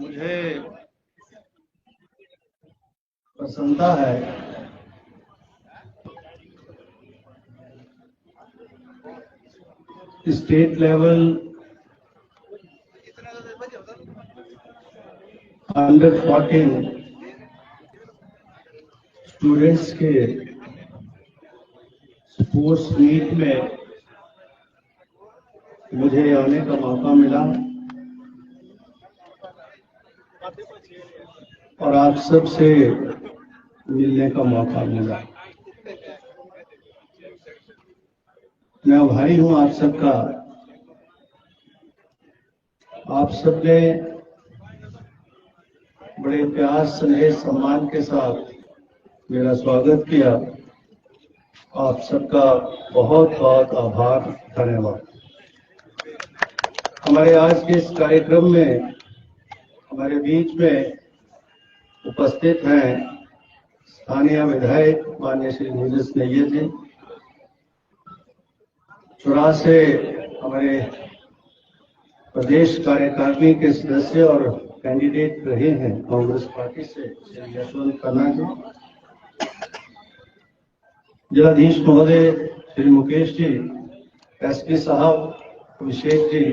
मुझे प्रसन्नता है स्टेट लेवल अंडर 14 स्टूडेंट्स के स्पोर्ट्स मीट में मुझे आने का मौका मिला और आप सब से मिलने का मौका मिला। मैं आभारी हूं आप सबका। आप सबने बड़े प्यार स्नेह सम्मान के साथ मेरा स्वागत किया। आप सबका बहुत बहुत आभार, धन्यवाद। हमारे आज के इस कार्यक्रम में हमारे बीच में उपस्थित हैं स्थानीय विधायक माननीय श्री नीरज नैयर जी, चुरा से हमारे प्रदेश कार्यकारिणी के सदस्य और कैंडिडेट रहे हैं कांग्रेस पार्टी से श्री यशवंत खन्ना जी, जिलाधीश महोदय श्री मुकेश जी, एसपी साहब Abhishek ji,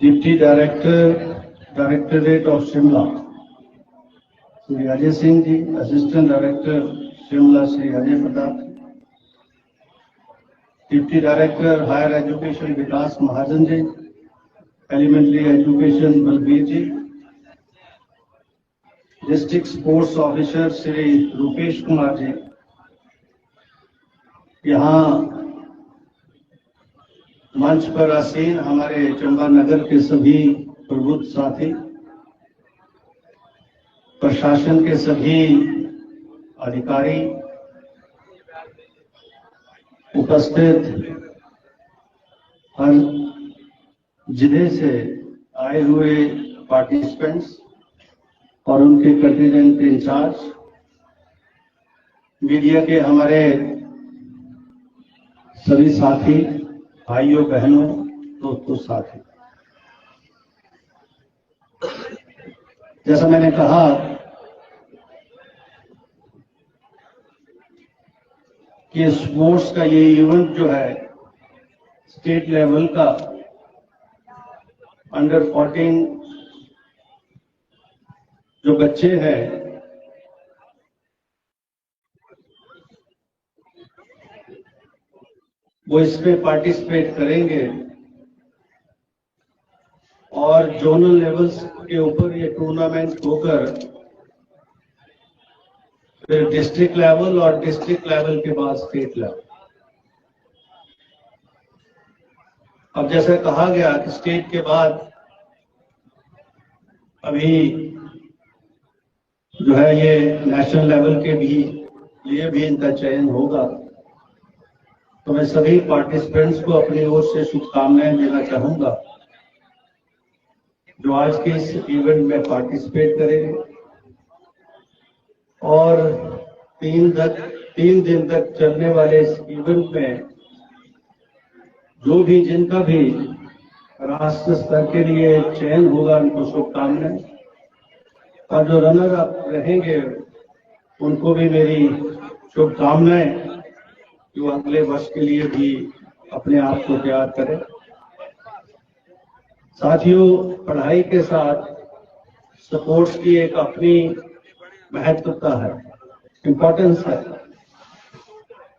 deputy directorate of Shimla Shri Ajay Singh ji, assistant director Shimla Shri Ajay Pratap, deputy director higher education Vikas Mahajan ji, elementary education Balbir ji, district sports officer Shri Rupesh Kumar ji, यहाँ मंच पर आसीन हमारे चंबा नगर के सभी प्रबुद्ध साथी, प्रशासन के सभी अधिकारी, उपस्थित हर जिले से आए हुए पार्टिसिपेंट्स और उनके कंटिजेंट इंचार्ज, मीडिया के हमारे सभी साथी, भाइयों बहनों, दोस्तों, साथी, जैसा मैंने कहा कि स्पोर्ट्स का ये इवेंट जो है स्टेट लेवल का अंडर 14 जो बच्चे हैं वो इसमें पार्टिसिपेट करेंगे और जोनल लेवल्स के ऊपर ये टूर्नामेंट होकर फिर डिस्ट्रिक्ट लेवल और डिस्ट्रिक्ट लेवल के बाद स्टेट लेवल। अब जैसे कहा गया कि स्टेट के बाद अभी जो है ये नेशनल लेवल के भी लिए भी इनका चयन होगा, तो मैं सभी पार्टिसिपेंट्स को अपनी ओर से शुभकामनाएं देना चाहूंगा जो आज के इस इवेंट में पार्टिसिपेट करेंगे और 3 दिन तक चलने वाले इस इवेंट में जो भी जिनका भी राष्ट्र स्तर के लिए चयन होगा उनको शुभकामनाएं, और जो रनर अप रहेंगे उनको भी मेरी शुभकामनाएं जो अगले वर्ष के लिए भी अपने आप को तैयार करें। साथियों, पढ़ाई के साथ स्पोर्ट्स की एक अपनी महत्वता है, इम्पोर्टेंस है,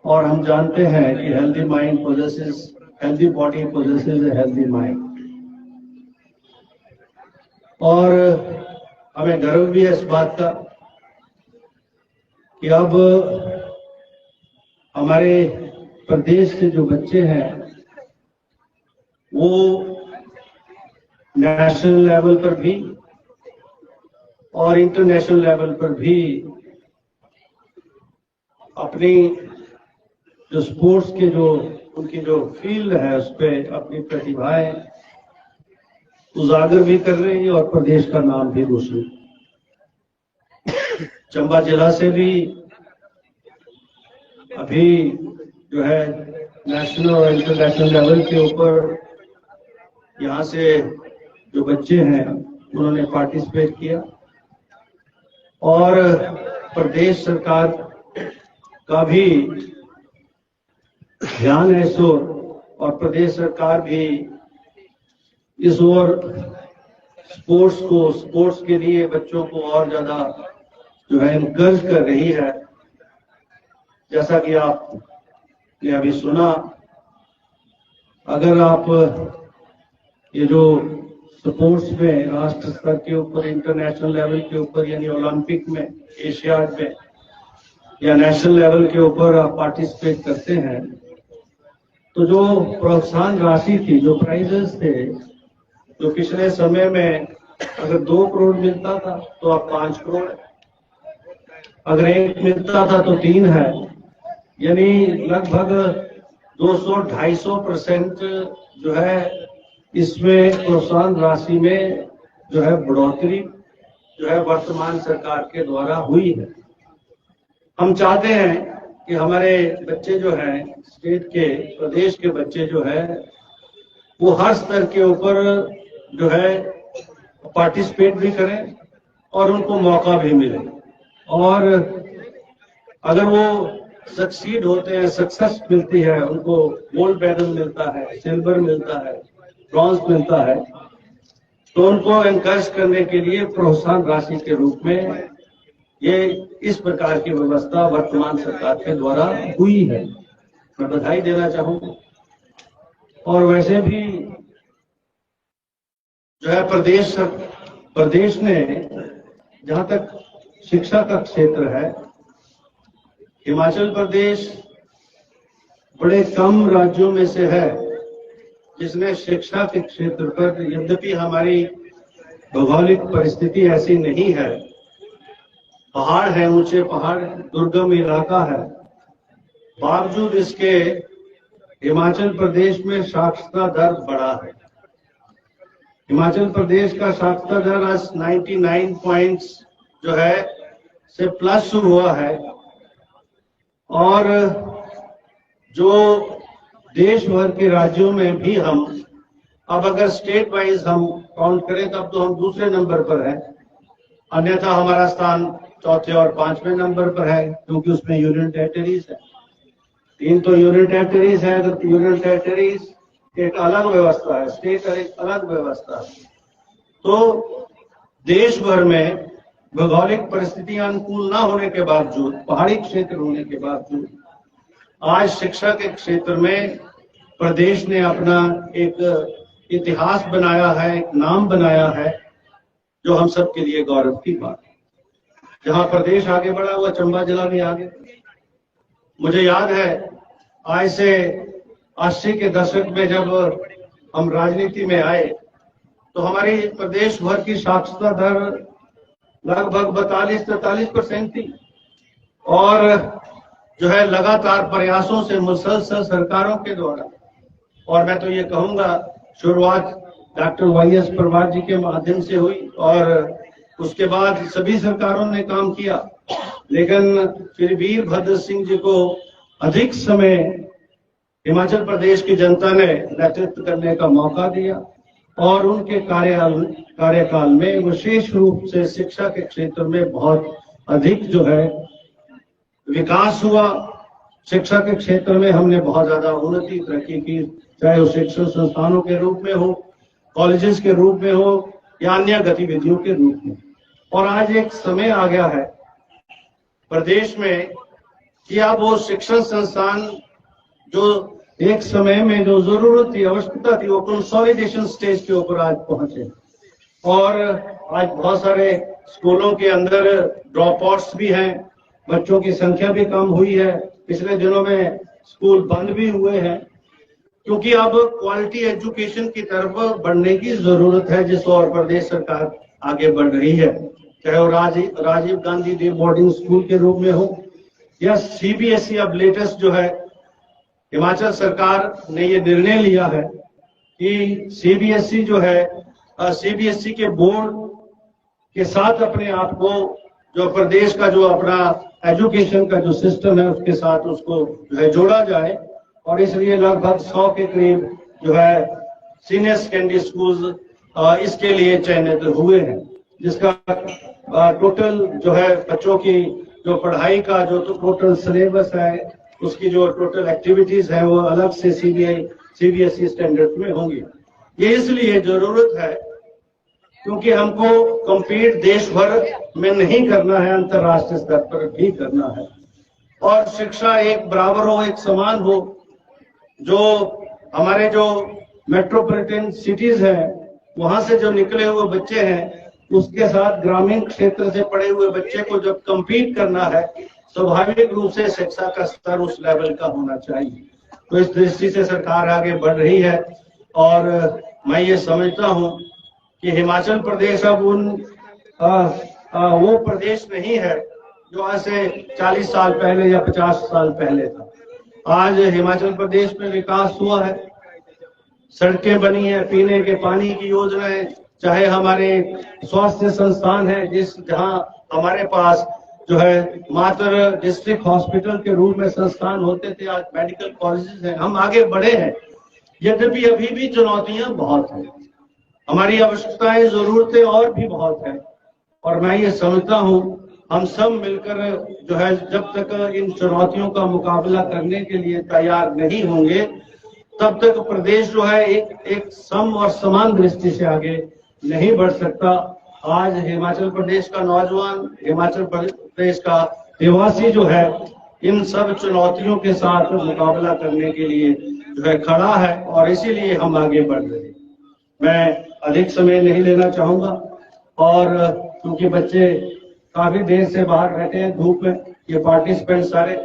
और हम जानते हैं कि healthy mind possesses healthy body possesses a healthy mind, और हमें गर्व भी है इस बात का कि अब हमारे प्रदेश के जो बच्चे हैं वो नेशनल लेवल पर भी और इंटरनेशनल लेवल पर भी अपनी जो स्पोर्ट्स के जो उनकी जो फील्ड है उस पर अपनी प्रतिभाएं उजागर भी कर रही है और प्रदेश का नाम भी रोशन। चंबा जिला से भी अभी जो है नेशनल और इंटरनेशनल लेवल के ऊपर यहाँ से जो बच्चे हैं उन्होंने पार्टिसिपेट किया और प्रदेश सरकार का भी ध्यान है इस ओर और प्रदेश सरकार भी इस ओर स्पोर्ट्स के लिए बच्चों को और ज्यादा जो है इनकरेज कर रही है। जैसा कि आपने अभी सुना, अगर आप ये जो स्पोर्ट्स में राष्ट्र स्तर के ऊपर, इंटरनेशनल लेवल के ऊपर, यानी ओलंपिक में, एशियाड में या नेशनल लेवल के ऊपर आप पार्टिसिपेट करते हैं तो जो प्रोत्साहन राशि थी, जो प्राइजेस थे, जो पिछले समय में अगर 2 करोड़ मिलता था तो अब 5 करोड़ है, अगर 1 मिलता था तो 3 है, यानी लगभग 200-250% जो है इसमें प्रोत्साहन राशि में जो है बढ़ोतरी जो है वर्तमान सरकार के द्वारा हुई है। हम चाहते हैं कि हमारे बच्चे जो हैं, स्टेट के, प्रदेश के बच्चे जो है वो हर स्तर के ऊपर जो है पार्टिसिपेट भी करें और उनको मौका भी मिले, और अगर वो सक्सीड होते हैं, सक्सेस मिलती है, उनको गोल्ड मेडल मिलता है, सिल्वर मिलता है, ब्रॉन्ज मिलता है, तो उनको एनकरेज करने के लिए प्रोत्साहन राशि के रूप में ये इस प्रकार की व्यवस्था वर्तमान सरकार के द्वारा हुई है। मैं बधाई देना चाहूंगा। और वैसे भी जो है प्रदेश ने, जहां तक शिक्षा का क्षेत्र है, हिमाचल प्रदेश बड़े कम राज्यों में से है जिसने शिक्षा के क्षेत्र पर, यद्यपि हमारी भौगोलिक परिस्थिति ऐसी नहीं है, पहाड़ है, ऊंचे पहाड़, दुर्गम इलाका है, बावजूद इसके हिमाचल प्रदेश में साक्षरता दर बड़ा है। हिमाचल प्रदेश का साक्षरता दर आज 99 पॉइंट्स जो है से प्लस हुआ है, और जो देश भर के राज्यों में भी हम, अब अगर स्टेट वाइज हम काउंट करें तब तो हम दूसरे नंबर पर हैं, अन्यथा हमारा स्थान चौथे और 5वें नंबर पर है, क्योंकि उसमें यूनियन टेरिटरीज है। 3 तो यूनियन टेरिटरीज है, तो यूनियन टेरिटरीज एक अलग व्यवस्था है, स्टेट एक अलग व्यवस्था है। तो देश भर में भौगोलिक परिस्थितियां अनुकूल ना होने के बावजूद, पहाड़ी क्षेत्र होने के बावजूद, आज शिक्षा के क्षेत्र में प्रदेश ने अपना एक इतिहास बनाया है, एक नाम बनाया है, जो हम सब के लिए गौरव की बात है। जहां प्रदेश आगे बढ़ा हुआ, चंबा जिला भी आगे। मुझे याद है आज से 80 के दशक में जब हम राजनीति में आए तो हमारी प्रदेश भर की साक्षरता दर लगभग 42-43% थी, और जो है लगातार प्रयासों से, मुसलसल सरकारों के द्वारा, और मैं तो ये कहूंगा शुरुआत डॉक्टर वाईएस परमार जी के माध्यम से हुई और उसके बाद सभी सरकारों ने काम किया, लेकिन फिर वीरभद्र सिंह जी को अधिक समय हिमाचल प्रदेश की जनता ने नेतृत्व करने का मौका दिया, और उनके कार्यकाल में विशेष रूप से शिक्षा के क्षेत्र में बहुत अधिक जो है विकास हुआ। शिक्षा के क्षेत्र में हमने बहुत ज्यादा उन्नति, तरक्की की, चाहे वो शिक्षण संस्थानों के रूप में हो, कॉलेजेस के रूप में हो या अन्य गतिविधियों के रूप में। और आज एक समय आ गया है प्रदेश में कि अब वो शिक्षण संस्थान जो एक समय में जो जरूरत थी, आवश्यकता थी, वो कंसोलिडेशन स्टेज के ऊपर आज पहुंचे, और आज बहुत सारे स्कूलों के अंदर ड्रॉप आउट्स भी हैं, बच्चों की संख्या भी कम हुई है, पिछले दिनों में स्कूल बंद भी हुए हैं, क्योंकि अब क्वालिटी एजुकेशन की तरफ बढ़ने की जरूरत है, जिस ओर प्रदेश सरकार आगे बढ़ रही है, चाहे वो Rajiv Gandhi day boarding school के रूप में हो या सीबीएसई। अब लेटेस्ट जो है हिमाचल सरकार ने ये निर्णय लिया है कि सीबीएसई जो है, सीबीएसई के बोर्ड के साथ अपने आप को, जो प्रदेश का जो अपना एजुकेशन का जो सिस्टम है उसके साथ उसको जो है जोड़ा जाए, और इसलिए लगभग 100 के करीब जो है सीनियर सेकेंडरी स्कूल इसके लिए चयनित हुए हैं, जिसका टोटल जो है बच्चों की जो पढ़ाई का जो टोटल सिलेबस है, उसकी जो टोटल एक्टिविटीज है वो अलग से सीबीएसई स्टैंडर्ड में होंगी। ये इसलिए जरूरत है क्योंकि हमको कंपीट देश भर में नहीं करना है, अंतर्राष्ट्रीय स्तर पर भी करना है, और शिक्षा एक बराबर हो, एक समान हो। जो हमारे जो मेट्रोपॉलिटन सिटीज हैं, वहां से जो निकले हुए बच्चे हैं, उसके साथ ग्रामीण क्षेत्र से पढ़े हुए बच्चे को जब कंपीट करना है, स्वाभाविक रूप से शिक्षा का स्तर उस लेवल का होना चाहिए। तो इस दृष्टि से सरकार आगे बढ़ रही है, और मैं ये समझता हूं कि हिमाचल प्रदेश अब वो प्रदेश नहीं है जो आज से 40 साल पहले या 50 साल पहले था। आज हिमाचल प्रदेश में विकास हुआ है, सड़कें बनी है, पीने के पानी की योजनाएं, चाहे हमारे स्वास्थ्य संस्थान है, जहां हमारे पास जो है मात्र डिस्ट्रिक्ट हॉस्पिटल के रूप में संस्थान होते थे, आज मेडिकल कॉलेजेस हैं। हम आगे बढ़े हैं, यद्यपि अभी भी चुनौतियां बहुत हैं, हमारी आवश्यकताएं, जरूरतें और भी बहुत है। और मैं ये समझता हूं हम सब मिलकर जो है जब तक इन चुनौतियों का मुकाबला करने के लिए तैयार नहीं होंगे, तब तक प्रदेश जो है एक सम और समान दृष्टि से आगे नहीं बढ़ सकता। आज हिमाचल प्रदेश का नौजवान, हिमाचल प्रदेश का निवासी जो है, इन सब चुनौतियों के साथ मुकाबला करने के लिए जो है खड़ा है, और इसीलिए हम आगे बढ़ रहे हैं। मैं अधिक समय नहीं लेना चाहूंगा, और क्योंकि बच्चे काफी देर से बाहर बैठे हैं धूप में, ये पार्टिसिपेंट सारे,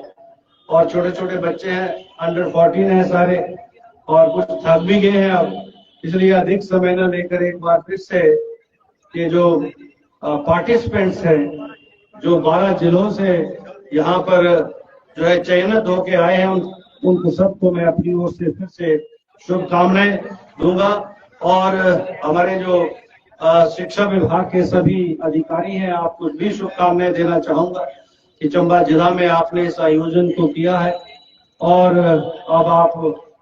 और छोटे छोटे बच्चे हैं, अंडर 14 हैं सारे, और कुछ थक भी गए हैं अब, इसलिए अधिक समय न लेकर एक बार फिर से ये जो पार्टिसिपेंट्स हैं, जो 12 जिलों से यहाँ पर जो है चयनित होके आए हैं, उनको सबको मैं अपनी ओर से फिर से शुभकामनाएं दूंगा। और हमारे जो शिक्षा विभाग के सभी अधिकारी हैं, आपको भी शुभकामनाएं देना चाहूंगा कि चंबा जिला में आपने इस आयोजन को किया है, और अब आप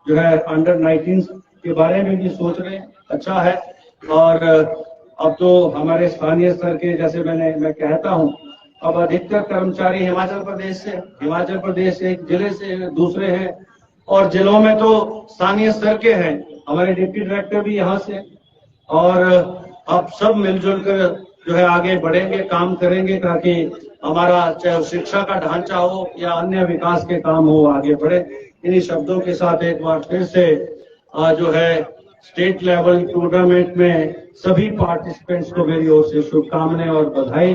जो है अंडर 19 के बारे में भी सोच रहे हैं, अच्छा है। और अब तो हमारे स्थानीय स्तर के, जैसे मैं कहता हूं, अब अधिकतर कर्मचारी हिमाचल प्रदेश एक जिले से दूसरे हैं, और जिलों में तो स्थानीय स्तर के हैं, हमारे डिप्टी डायरेक्टर भी यहाँ से, और अब सब मिलजुल कर जो है आगे बढ़ेंगे, काम करेंगे, ताकि हमारा चाहे शिक्षा का ढांचा हो या अन्य विकास के काम हो, आगे बढ़े। इन्हीं शब्दों के साथ एक बार फिर से जो है स्टेट लेवल टूर्नामेंट में सभी पार्टिसिपेंट्स को मेरी ओर से शुभकामनाएं और बधाई।